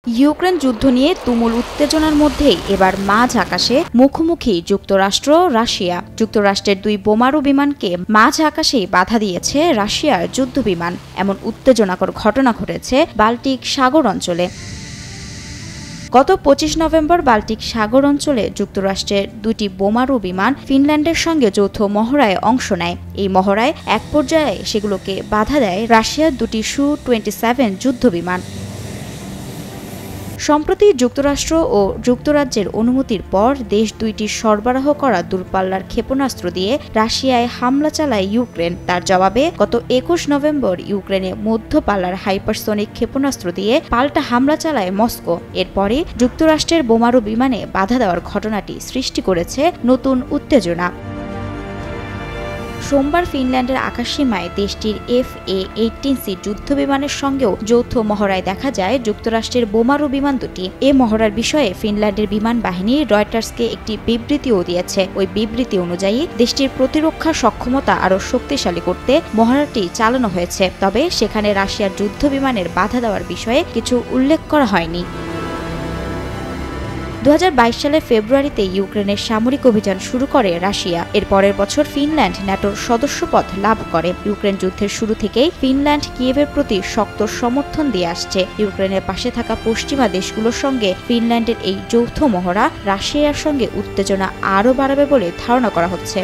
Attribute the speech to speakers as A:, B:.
A: Ukraine যুদ্ধ নিয়ে তুমুল উত্তেজনার মধ্যেই এবার মাঝ আকাশে মুখোমুখি যুক্তরাষ্ট্র রাশিয়া। যুক্তরাষ্ট্রের দুই বোমারু বিমানকে মাঝ আকাশেই বাধা দিয়েছে রাশিয়ার যুদ্ধবিমান। এমন উত্তেজনাকর ঘটনা ঘটেছে বাল্টিক সাগর অঞ্চলে। গত ২৫ নভেম্বর বাল্টিক সাগর অঞ্চলে যুক্তরাষ্ট্রের দুটি বোমারু বিমান ফিনল্যান্ডের সঙ্গে যৌথ মহড়ায় অংশ নেয়। এই মহড়ায় এক পর্যায়ে সেগুলোকে বাধা দেয় রাশিয়ার দুটি সু-27 যুদ্ধবিমান। সম্প্রতি যুক্তরাষ্ট্র ও যুক্তরাজ্যের অনুমতির পর দেশ দুইটির সরবরাহ করা দূরপাল্লার ক্ষেপণাস্ত্র দিয়ে রাশিয়ায় হামলা চালায় ইউক্রেন। তার জবাবে গত ২১ নভেম্বর ইউক্রেনে মধ্যপাল্লার হাইপারসনিক ক্ষেপণাস্ত্র দিয়ে পাল্টা হামলা চালায় মস্কো। এরপরে যুক্তরাষ্ট্রের বোমারু বিমানে বাধা দেওয়ার ঘটনাটি সৃষ্টি করেছে নতুন উত্তেজনা। সোমবার ফিনল্যান্ডের আকাশসীমায় দেশটির FA-18C যুদ্ধবিমানের সঙ্গেও যৌথ মহড়ায় দেখা যায় যুক্তরাষ্ট্রের বোমারু বিমান দুটি। এ মহড়ার বিষয়ে ফিনল্যান্ডের বিমান বাহিনী রয়টার্সকে একটি বিবৃতিও দিয়েছে। ওই বিবৃতি অনুযায়ী দেশটির প্রতিরক্ষা সক্ষমতা আরও শক্তিশালী করতে মহড়াটি চালানো হয়েছে, তবে সেখানে রাশিয়ার যুদ্ধবিমানের বাধা দেওয়ার বিষয়ে কিছু উল্লেখ করা হয়নি। ২০২২ সালের ফেব্রুয়ারিতে ইউক্রেনের সামরিক অভিযান শুরু করে রাশিয়া। এর পরের বছর ফিনল্যান্ড ন্যাটোর সদস্যপদ লাভ করে। ইউক্রেন যুদ্ধের শুরু থেকেই ফিনল্যান্ড কিয়েভের প্রতি শক্ত সমর্থন দিয়ে আসছে। ইউক্রেনের পাশে থাকা পশ্চিমা দেশগুলোর সঙ্গে ফিনল্যান্ডের এই যৌথ মহড়া রাশিয়ার সঙ্গে উত্তেজনা আরও বাড়াবে বলে ধারণা করা হচ্ছে।